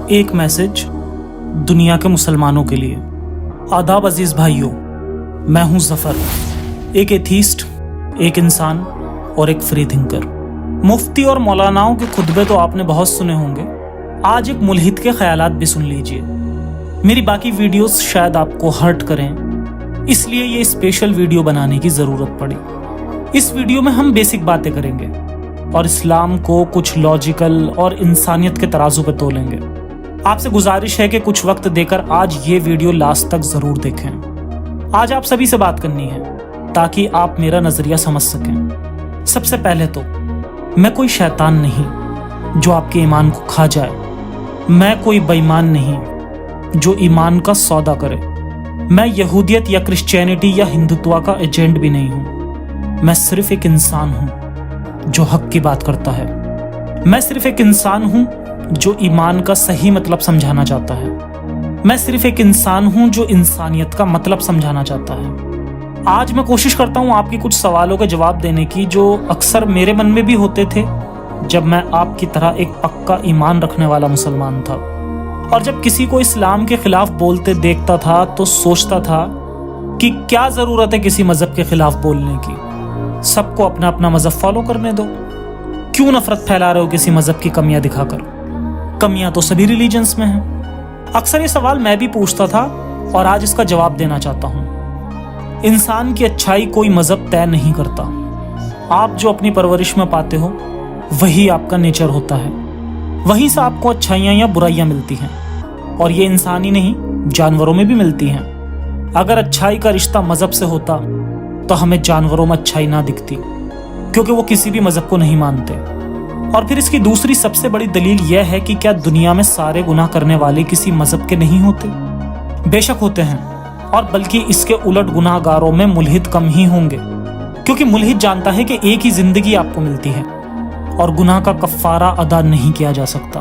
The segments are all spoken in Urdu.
ایک میسج دنیا کے مسلمانوں کے لیے۔ آداب عزیز بھائیوں، میں ہوں ظفر، ایک ایتھیسٹ، ایک انسان اور ایک فری تھنکر۔ مفتی اور مولاناؤں کے خطبے تو آپ نے بہت سنے ہوں گے، آج ایک ملحد کے خیالات بھی سن لیجئے۔ میری باقی ویڈیوز شاید آپ کو ہرٹ کریں، اس لیے یہ اسپیشل ویڈیو بنانے کی ضرورت پڑی۔ اس ویڈیو میں ہم بیسک باتیں کریں گے اور اسلام کو کچھ لاجیکل اور انسانیت کے ترازو پہ تولیں گے۔ آپ سے گزارش ہے کہ کچھ وقت دے کر آج یہ ویڈیو لاسٹ تک ضرور دیکھیں۔ آج آپ سبھی سے بات کرنی ہے تاکہ آپ میرا نظریہ سمجھ سکیں۔ سب سے پہلے تو میں کوئی شیطان نہیں جو آپ کے ایمان کو کھا جائے، میں کوئی بے ایمان نہیں جو ایمان کا سودا کرے، میں یہودیت یا کرسچینٹی یا ہندوتوا کا ایجنٹ بھی نہیں ہوں۔ میں صرف ایک انسان ہوں جو حق کی بات کرتا ہے۔ میں صرف ایک انسان ہوں جو ایمان کا صحیح مطلب سمجھانا چاہتا ہے۔ میں صرف ایک انسان ہوں جو انسانیت کا مطلب سمجھانا چاہتا ہے۔ آج میں کوشش کرتا ہوں آپ کی کچھ سوالوں کے جواب دینے کی جو اکثر میرے من میں بھی ہوتے تھے جب میں آپ کی طرح ایک پکا ایمان رکھنے والا مسلمان تھا، اور جب کسی کو اسلام کے خلاف بولتے دیکھتا تھا تو سوچتا تھا کہ کیا ضرورت ہے کسی مذہب کے خلاف بولنے کی، سب کو اپنا اپنا مذہب فالو کرنے دو، کیوں نفرت پھیلا رہے ہو کسی مذہب کی کمیاں دکھا کر؟ کمیاں تو سبھی ریلیجنز میں ہیں۔ اکثر یہ سوال میں بھی پوچھتا تھا اور آج اس کا جواب دینا چاہتا ہوں۔ انسان کی اچھائی کوئی مذہب طے نہیں کرتا، آپ جو اپنی پرورش میں پاتے ہو وہی آپ کا نیچر ہوتا ہے، وہیں سے آپ کو اچھائیاں یا برائیاں ملتی ہیں، اور یہ انسان ہی نہیں جانوروں میں بھی ملتی ہیں۔ اگر اچھائی کا رشتہ مذہب سے ہوتا تو ہمیں جانوروں میں اچھائی نہ دکھتی، کیونکہ وہ کسی بھی مذہب کو نہیں مانتے۔ اور پھر اس کی دوسری سب سے بڑی دلیل یہ ہے کہ کیا دنیا میں سارے گناہ کرنے والے کسی مذہب کے نہیں ہوتے؟ بے شک ہوتے ہیں، اور بلکہ اس کے الٹ گناہ گاروں میں ملحد کم ہی ہوں گے، کیونکہ ملحد جانتا ہے کہ ایک ہی زندگی آپ کو ملتی ہے اور گناہ کا کفارہ ادا نہیں کیا جا سکتا۔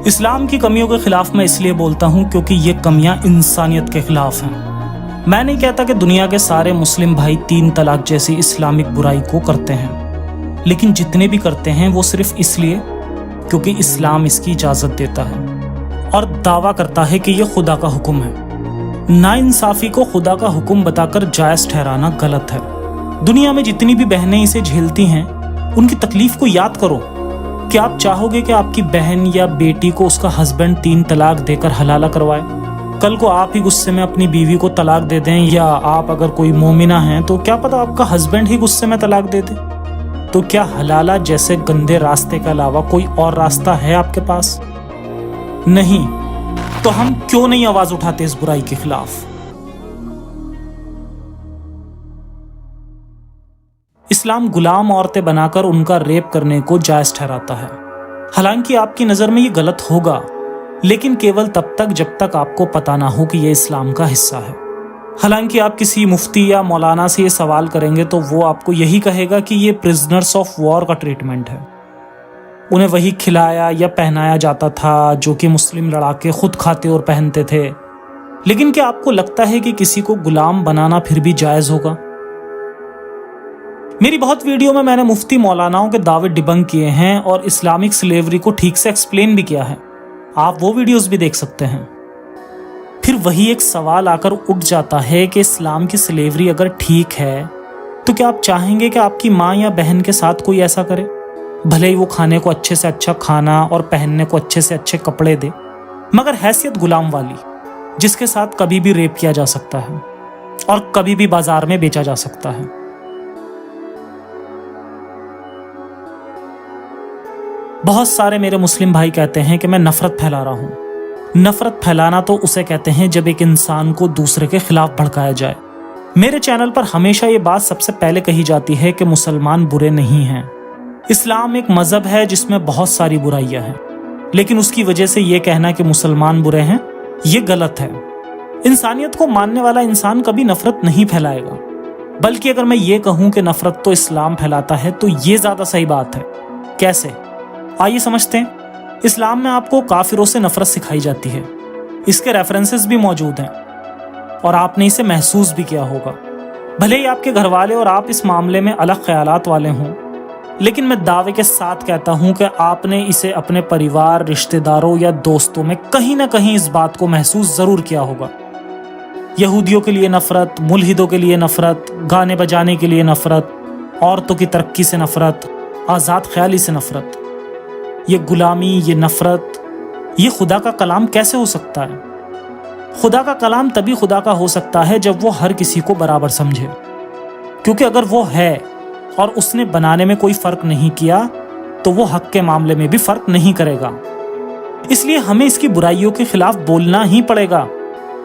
اسلام کی کمیوں کے خلاف میں اس لیے بولتا ہوں کیونکہ یہ کمیاں انسانیت کے خلاف ہیں۔ میں نہیں کہتا کہ دنیا کے سارے مسلم بھائی 3 طلاق جیسی اسلامک برائی کو کرتے ہیں، لیکن جتنے بھی کرتے ہیں وہ صرف اس لیے کیونکہ اسلام اس کی اجازت دیتا ہے اور دعویٰ کرتا ہے کہ یہ خدا کا حکم ہے۔ ناانصافی کو خدا کا حکم بتا کر جائز ٹھہرانا غلط ہے۔ دنیا میں جتنی بھی بہنیں اسے جھیلتی ہیں ان کی تکلیف کو یاد کرو۔ کیا آپ چاہو گے کہ آپ کی بہن یا بیٹی کو اس کا ہسبینڈ 3 طلاق دے کر حلالہ کروائے؟ کل کو آپ ہی غصے میں اپنی بیوی کو طلاق دے دیں، یا آپ اگر کوئی مومنہ ہیں تو کیا پتہ آپ کا ہسبینڈ ہی غصے میں طلاق دے دے؟ تو کیا حلالہ جیسے گندے راستے کے علاوہ کوئی اور راستہ ہے آپ کے پاس؟ نہیں۔ تو ہم کیوں نہیں آواز اٹھاتے اس برائی کے خلاف؟ اسلام غلام عورتیں بنا کر ان کا ریپ کرنے کو جائز ٹھہراتا ہے۔ حالانکہ آپ کی نظر میں یہ غلط ہوگا، لیکن کیول تب تک جب تک آپ کو پتہ نہ ہو کہ یہ اسلام کا حصہ ہے۔ حالانکہ آپ کسی مفتی یا مولانا سے یہ سوال کریں گے تو وہ آپ کو یہی کہے گا کہ یہ پرزنرز آف وار کا ٹریٹمنٹ ہے، انہیں وہی کھلایا یا پہنایا جاتا تھا جو کہ مسلم لڑاکے خود کھاتے اور پہنتے تھے۔ لیکن کیا آپ کو لگتا ہے کہ کسی کو غلام بنانا پھر بھی جائز ہوگا؟ میری بہت ویڈیو میں نے مفتی مولاناؤں کے دعوے ڈیبنک کیے ہیں اور اسلامک سلیوری کو ٹھیک سے ایکسپلین بھی کیا ہے، آپ وہ ویڈیوز بھی دیکھ سکتے ہیں۔ پھر وہی ایک سوال آ کر اٹھ جاتا ہے کہ اسلام کی سلیوری اگر ٹھیک ہے تو کیا آپ چاہیں گے کہ آپ کی ماں یا بہن کے ساتھ کوئی ایسا کرے؟ بھلے ہی وہ کھانے کو اچھے سے اچھا کھانا اور پہننے کو اچھے سے اچھے کپڑے دے، مگر حیثیت غلام والی، جس کے ساتھ کبھی بھی ریپ کیا جا سکتا ہے اور کبھی بھی بازار میں بیچا جا سکتا ہے۔ بہت سارے میرے مسلم بھائی کہتے ہیں کہ میں نفرت پھیلا رہا ہوں۔ نفرت پھیلانا تو اسے کہتے ہیں جب ایک انسان کو دوسرے کے خلاف بھڑکایا جائے۔ میرے چینل پر ہمیشہ یہ بات سب سے پہلے کہی جاتی ہے کہ مسلمان برے نہیں ہیں۔ اسلام ایک مذہب ہے جس میں بہت ساری برائیاں ہیں، لیکن اس کی وجہ سے یہ کہنا کہ مسلمان برے ہیں یہ غلط ہے۔ انسانیت کو ماننے والا انسان کبھی نفرت نہیں پھیلائے گا، بلکہ اگر میں یہ کہوں کہ نفرت تو اسلام پھیلاتا ہے تو یہ زیادہ صحیح بات ہے۔ کیسے؟ آئیے سمجھتے ہیں۔ اسلام میں آپ کو کافروں سے نفرت سکھائی جاتی ہے، اس کے ریفرنسز بھی موجود ہیں اور آپ نے اسے محسوس بھی کیا ہوگا۔ بھلے ہی آپ کے گھر والے اور آپ اس معاملے میں الگ خیالات والے ہوں، لیکن میں دعوے کے ساتھ کہتا ہوں کہ آپ نے اسے اپنے پریوار، رشتہ داروں یا دوستوں میں کہیں نہ کہیں اس بات کو محسوس ضرور کیا ہوگا۔ یہودیوں کے لیے نفرت، ملحدوں کے لیے نفرت، گانے بجانے کے لیے نفرت، عورتوں کی ترقی سے نفرت، آزاد خیالی سے نفرت۔ یہ غلامی، یہ نفرت، یہ خدا کا کلام کیسے ہو سکتا ہے؟ خدا کا کلام تبھی خدا کا ہو سکتا ہے جب وہ ہر کسی کو برابر سمجھے، کیونکہ اگر وہ ہے اور اس نے بنانے میں کوئی فرق نہیں کیا تو وہ حق کے معاملے میں بھی فرق نہیں کرے گا۔ اس لیے ہمیں اس کی برائیوں کے خلاف بولنا ہی پڑے گا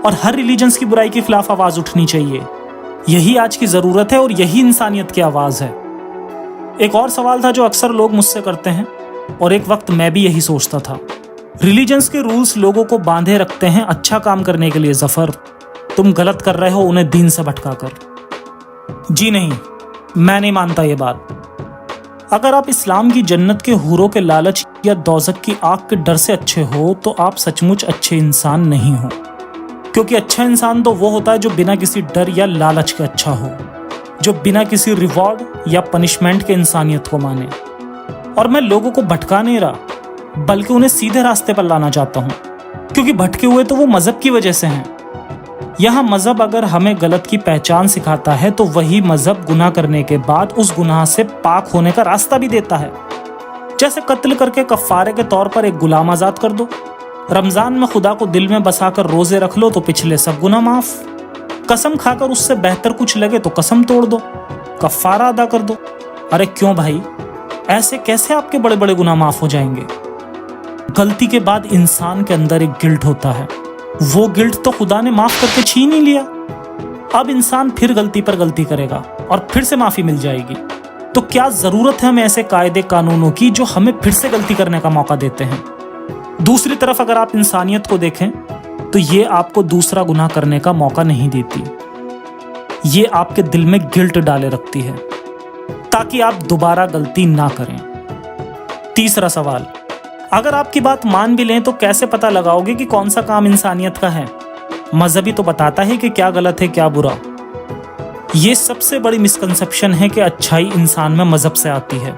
اور ہر ریلیجنز کی برائی کے خلاف آواز اٹھنی چاہیے۔ یہی آج کی ضرورت ہے اور یہی انسانیت کی آواز ہے۔ ایک اور سوال تھا جو اکثر لوگ مجھ سے کرتے ہیں اور ایک وقت میں بھی یہی سوچتا تھا۔ ریلیجنز کے رولز لوگوں کو باندھے رکھتے ہیں اچھا کام کرنے کے لیے ظفر، تم غلط کر رہے ہو انہیں دین سے بھٹکا کر۔ جی نہیں، میں نہیں مانتا یہ بات۔ اگر آپ اسلام کی جنت کے حوروں کے لالچ یا دوزخ کی آگ کے ڈر سے اچھے ہو تو آپ سچ مچ اچھے انسان نہیں ہو، کیونکہ اچھا انسان تو وہ ہوتا ہے جو بنا کسی ڈر یا لالچ کے اچھا ہو، جو بنا کسی ریوارڈ یا پنشمنٹ کے انسانیت کو مانے۔ اور میں لوگوں کو بھٹکا نہیں رہا بلکہ انہیں سیدھے راستے پر لانا چاہتا ہوں، کیونکہ بھٹکے ہوئے تو وہ مذہب کی وجہ سے ہیں۔ یہاں مذہب اگر ہمیں غلط کی پہچان سکھاتا ہے تو وہی مذہب گناہ کرنے کے بعد اس گناہ سے پاک ہونے کا راستہ بھی دیتا ہے۔ جیسے قتل کر کے کفارے کے طور پر ایک غلام آزاد کر دو، رمضان میں خدا کو دل میں بسا کر روزے رکھ لو تو پچھلے سب گناہ معاف، قسم کھا کر اس سے بہتر کچھ لگے تو قسم توڑ دو، کفارہ ادا کر دو۔ ارے کیوں بھائی، ایسے کیسے آپ کے بڑے بڑے گناہ معاف ہو جائیں گے؟ غلطی کے بعد انسان کے اندر ایک گلٹ ہوتا ہے، وہ گلٹ تو خدا نے معاف کر کے چھین ہی لیا۔ اب انسان پھر غلطی پر غلطی کرے گا اور پھر سے معافی مل جائے گی۔ تو کیا ضرورت ہے ہمیں ایسے قاعدے قانونوں کی جو ہمیں پھر سے غلطی کرنے کا موقع دیتے ہیں؟ دوسری طرف اگر آپ انسانیت کو دیکھیں تو یہ آپ کو دوسرا گناہ کرنے کا موقع نہیں دیتی، یہ آپ کے دل میں گلٹ ڈالے رکھتی ہے تاکہ آپ دوبارہ غلطی نہ کریں۔ تیسرا سوال، اگر آپ کی بات مان بھی لیں تو کیسے پتہ لگاؤ گے کہ کون سا کام انسانیت کا ہے؟ مذہب ہی تو بتاتا ہے کہ کیا غلط ہے کیا برا۔ یہ سب سے بڑی مسکنسپشن ہے کہ اچھائی انسان میں مذہب سے آتی ہے۔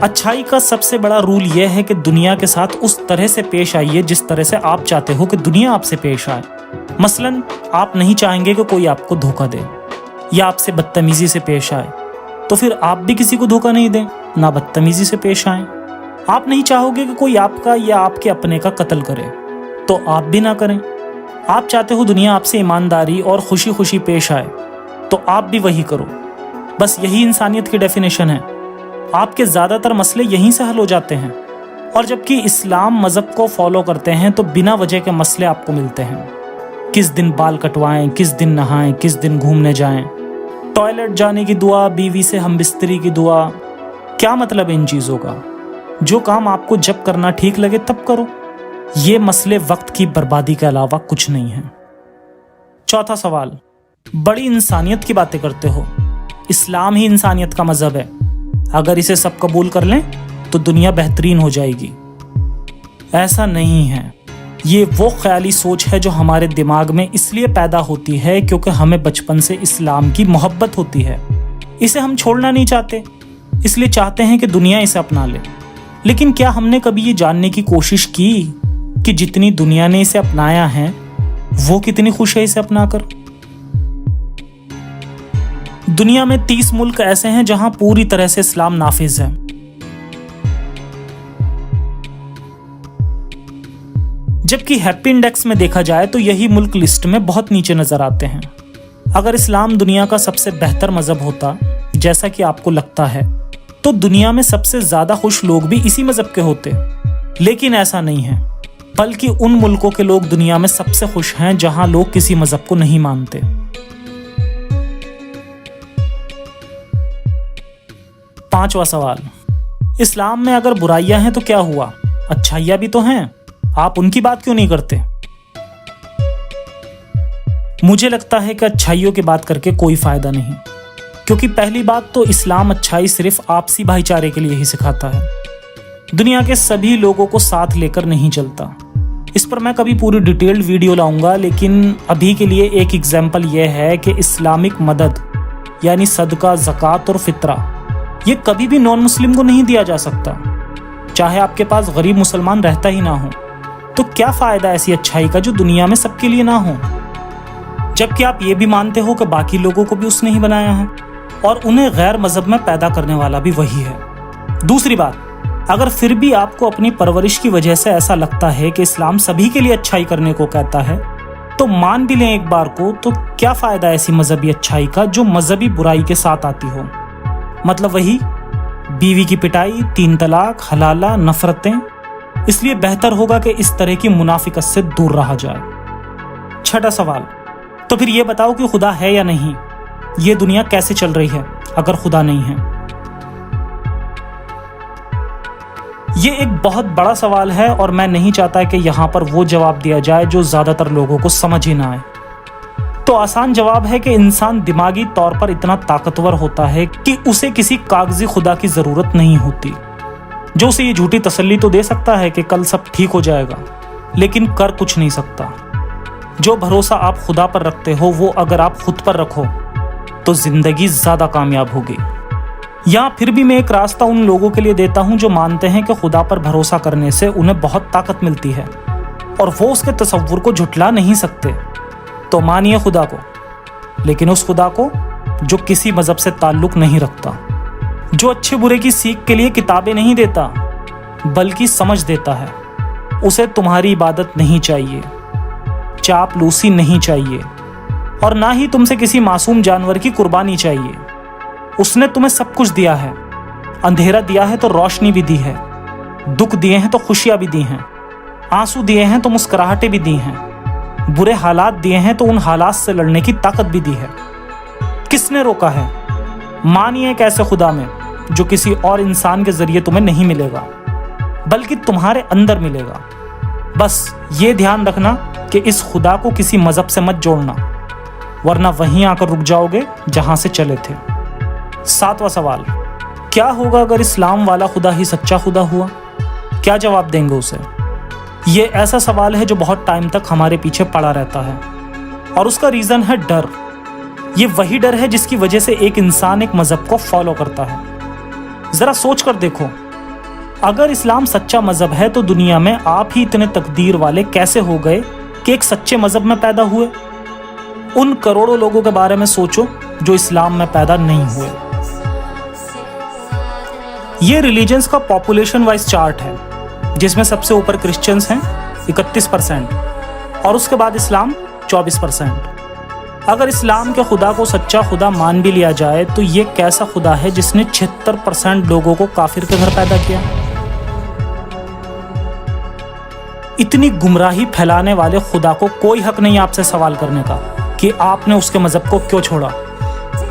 اچھائی کا سب سے بڑا رول یہ ہے کہ دنیا کے ساتھ اس طرح سے پیش آئیے جس طرح سے آپ چاہتے ہو کہ دنیا آپ سے پیش آئے۔ مثلاً آپ نہیں چاہیں گے کہ کوئی آپ کو دھوکہ دے یا آپ سے بدتمیزی سے پیش آئے، تو پھر آپ بھی کسی کو دھوکہ نہیں دیں، نہ بدتمیزی سے پیش آئیں۔ آپ نہیں چاہو گے کہ کوئی آپ کا یا آپ کے اپنے کا قتل کرے، تو آپ بھی نہ کریں۔ آپ چاہتے ہو دنیا آپ سے ایمانداری اور خوشی خوشی پیش آئے، تو آپ بھی وہی کرو۔ بس یہی انسانیت کی ڈیفینیشن ہے۔ آپ کے زیادہ تر مسئلے یہیں سے حل ہو جاتے ہیں، اور جبکہ اسلام مذہب کو فالو کرتے ہیں تو بنا وجہ کے مسئلے آپ کو ملتے ہیں۔ کس دن بال کٹوائیں، کس دن نہائیں، کس دن گھومنے جائیں، ٹوائلٹ جانے کی دعا، بیوی سے ہم بستری کی دعا۔ کیا مطلب ہے ان چیزوں کا؟ جو کام آپ کو جب کرنا ٹھیک لگے تب کرو۔ یہ مسئلے وقت کی بربادی کے علاوہ کچھ نہیں ہیں۔ چوتھا سوال، بڑی انسانیت کی باتیں کرتے ہو، اسلام ہی انسانیت کا مذہب ہے، اگر اسے سب قبول کر لیں تو دنیا بہترین ہو جائے گی۔ ایسا نہیں ہے۔ یہ وہ خیالی سوچ ہے جو ہمارے دماغ میں اس لیے پیدا ہوتی ہے کیونکہ ہمیں بچپن سے اسلام کی محبت ہوتی ہے۔ اسے ہم چھوڑنا نہیں چاہتے، اس لیے چاہتے ہیں کہ دنیا اسے اپنا لے۔ لیکن کیا ہم نے کبھی یہ جاننے کی کوشش کی کہ جتنی دنیا نے اسے اپنایا ہے وہ کتنی خوش ہے اسے اپنا کر؟ دنیا میں 30 ملک ایسے ہیں جہاں پوری طرح سے اسلام نافذ ہے۔ جبکہ ہیپی انڈیکس میں دیکھا جائے تو یہی ملک لسٹ میں بہت نیچے نظر آتے ہیں۔ اگر اسلام دنیا کا سب سے بہتر مذہب ہوتا جیسا کہ آپ کو لگتا ہے تو دنیا میں سب سے زیادہ خوش لوگ بھی اسی مذہب کے ہوتے، لیکن ایسا نہیں ہے، بلکہ ان ملکوں کے لوگ دنیا میں سب سے خوش ہیں جہاں لوگ کسی مذہب کو نہیں مانتے۔ پانچواں سوال، اسلام میں اگر برائیاں ہیں تو کیا ہوا؟ اچھائیاں بھی تو ہیں، آپ ان کی بات کیوں نہیں کرتے؟ مجھے لگتا ہے کہ اچھائیوں کی بات کر کے کوئی فائدہ نہیں، کیونکہ پہلی بات تو اسلام اچھائی صرف آپسی بھائی چارے کے لیے ہی سکھاتا ہے، دنیا کے سبھی لوگوں کو ساتھ لے کر نہیں چلتا۔ اس پر میں کبھی پوری ڈیٹیلڈ ویڈیو لاؤں گا، لیکن ابھی کے لیے ایک ایگزامپل یہ ہے کہ اسلامک مدد یعنی صدقہ، زکوٰۃ اور فطرہ یہ کبھی بھی نان مسلم کو نہیں دیا جا سکتا، چاہے آپ کے پاس غریب مسلمان رہتا ہی نہ ہو۔ تو کیا فائدہ ایسی اچھائی کا جو دنیا میں سب کے لیے نہ ہو، جبکہ آپ یہ بھی مانتے ہو کہ باقی لوگوں کو بھی اس نے ہی بنایا ہے اور انہیں غیر مذہب میں پیدا کرنے والا بھی وہی ہے۔ دوسری بات، اگر پھر بھی آپ کو اپنی پرورش کی وجہ سے ایسا لگتا ہے کہ اسلام سبھی کے لیے اچھائی کرنے کو کہتا ہے، تو مان بھی لیں ایک بار کو، تو کیا فائدہ ایسی مذہبی اچھائی کا جو مذہبی برائی کے ساتھ آتی ہو؟ مطلب وہی بیوی کی پٹائی، 3 طلاق، حلالہ، نفرتیں۔ اس لیے بہتر ہوگا کہ اس طرح کی منافقت سے دور رہا جائے۔ چھٹا سوال، تو پھر یہ بتاؤ کہ خدا ہے یا نہیں؟ یہ دنیا کیسے چل رہی ہے اگر خدا نہیں ہے؟ یہ ایک بہت بڑا سوال ہے اور میں نہیں چاہتا کہ یہاں پر وہ جواب دیا جائے جو زیادہ تر لوگوں کو سمجھ ہی نہ آئے۔ تو آسان جواب ہے کہ انسان دماغی طور پر اتنا طاقتور ہوتا ہے کہ اسے کسی کاغذی خدا کی ضرورت نہیں ہوتی، جو اسے یہ جھوٹی تسلی تو دے سکتا ہے کہ کل سب ٹھیک ہو جائے گا، لیکن کر کچھ نہیں سکتا۔ جو بھروسہ آپ خدا پر رکھتے ہو وہ اگر آپ خود پر رکھو تو زندگی زیادہ کامیاب ہوگی۔ یہاں پھر بھی میں ایک راستہ ان لوگوں کے لیے دیتا ہوں جو مانتے ہیں کہ خدا پر بھروسہ کرنے سے انہیں بہت طاقت ملتی ہے اور وہ اس کے تصور کو جھٹلا نہیں سکتے۔ تو مانیے خدا کو، لیکن اس خدا کو جو کسی مذہب سے تعلق نہیں رکھتا، جو اچھے برے کی سیکھ کے لیے کتابیں نہیں دیتا بلکہ سمجھ دیتا ہے۔ اسے تمہاری عبادت نہیں چاہیے، چاپلوسی نہیں چاہیے، اور نہ ہی تم سے کسی معصوم جانور کی قربانی چاہیے۔ اس نے تمہیں سب کچھ دیا ہے، اندھیرا دیا ہے تو روشنی بھی دی ہے، دکھ دیے ہیں تو خوشیاں بھی دی ہیں، آنسو دیے ہیں تو مسکراہٹیں بھی دی ہیں، برے حالات دیے ہیں تو ان حالات سے لڑنے کی طاقت بھی دی ہے۔ کس نے روکا ہے؟ مانیے ایک ایسے خدا میں جو کسی اور انسان کے ذریعے تمہیں نہیں ملے گا بلکہ تمہارے اندر ملے گا۔ بس یہ دھیان رکھنا کہ اس خدا کو کسی مذہب سے مت جوڑنا، ورنہ وہیں آ کر رک جاؤ گے جہاں سے چلے تھے۔ 7واں سوال، کیا ہوگا اگر اسلام والا خدا ہی سچا خدا ہوا؟ کیا جواب دیں گے اسے؟ یہ ایسا سوال ہے جو بہت ٹائم تک ہمارے پیچھے پڑا رہتا ہے، اور اس کا ریزن ہے ڈر۔ یہ وہی ڈر ہے جس کی وجہ سے ایک انسان ایک مذہب کو فالو کرتا ہے۔ ذرا سوچ کر دیکھو، اگر اسلام سچا مذہب ہے تو دنیا میں آپ ہی اتنے تقدیر والے کیسے ہو گئے کہ ایک سچے مذہب میں پیدا ہوئے؟ ان کروڑوں لوگوں کے بارے میں سوچو جو اسلام میں پیدا نہیں ہوئے۔ یہ ریلیجنز کا پاپولیشن وائز چارٹ ہے، جس میں سب سے اوپر کرسچنز ہیں 31%، اور اس کے بعد اسلام 24%۔ اگر اسلام کے خدا کو سچا خدا مان بھی لیا جائے تو یہ کیسا خدا ہے جس نے 76% لوگوں کو کافر کے گھر پیدا کیا؟ اتنی گمراہی پھیلانے والے خدا کو کوئی حق نہیں آپ سے سوال کرنے کا کہ آپ نے اس کے مذہب کو کیوں چھوڑا۔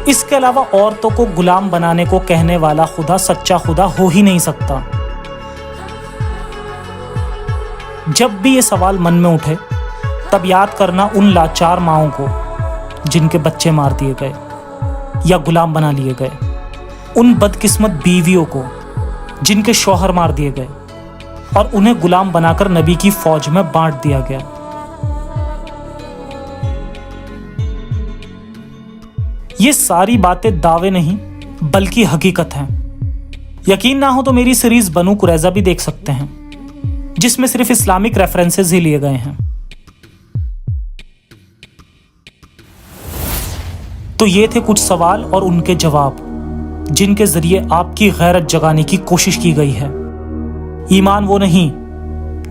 اس کے علاوہ عورتوں کو غلام بنانے کو کہنے والا خدا سچا خدا ہو ہی نہیں سکتا۔ جب بھی یہ سوال من میں اٹھے تب یاد کرنا ان لاچار ماؤں کو جن کے بچے مار دیے گئے یا غلام بنا لیے گئے، ان بدقسمت بیویوں کو جن کے شوہر مار دیے گئے اور انہیں غلام بنا کر نبی کی فوج میں بانٹ دیا گیا۔ یہ ساری باتیں دعوے نہیں بلکہ حقیقت ہیں۔ یقین نہ ہو تو میری سیریز بنو قریظہ بھی دیکھ سکتے ہیں، جس میں صرف اسلامک ریفرنسز ہی لیے گئے ہیں۔ تو یہ تھے کچھ سوال اور ان کے جواب جن کے ذریعے آپ کی غیرت جگانے کی کوشش کی گئی ہے۔ ایمان وہ نہیں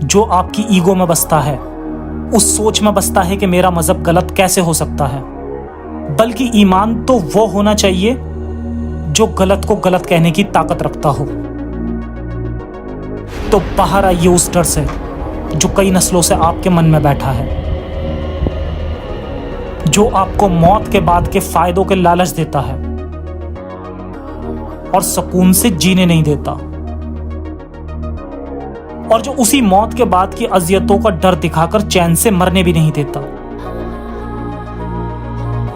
جو آپ کی ایگو میں بستا ہے، اس سوچ میں بستا ہے کہ میرا مذہب غلط کیسے ہو سکتا ہے، بلکہ ایمان تو وہ ہونا چاہیے جو غلط کو غلط کہنے کی طاقت رکھتا ہو۔ تو باہر آئیے اس ڈر سے جو کئی نسلوں سے آپ کے من میں بیٹھا ہے، جو آپ کو موت کے بعد کے فائدوں کے لالچ دیتا ہے اور سکون سے جینے نہیں دیتا، اور جو اسی موت کے بعد کی اذیتوں کا ڈر دکھا کر چین سے مرنے بھی نہیں دیتا۔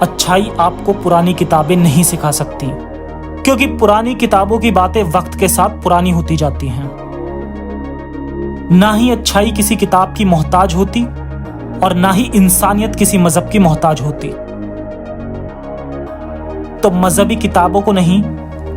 اچھائی آپ کو پرانی کتابیں نہیں سکھا سکتی، کیونکہ پرانی کتابوں کی باتیں وقت کے ساتھ پرانی ہوتی جاتی ہیں۔ نہ ہی اچھائی کسی کتاب کی محتاج ہوتی اور نہ ہی انسانیت کسی مذہب کی محتاج ہوتی۔ تو مذہبی کتابوں کو نہیں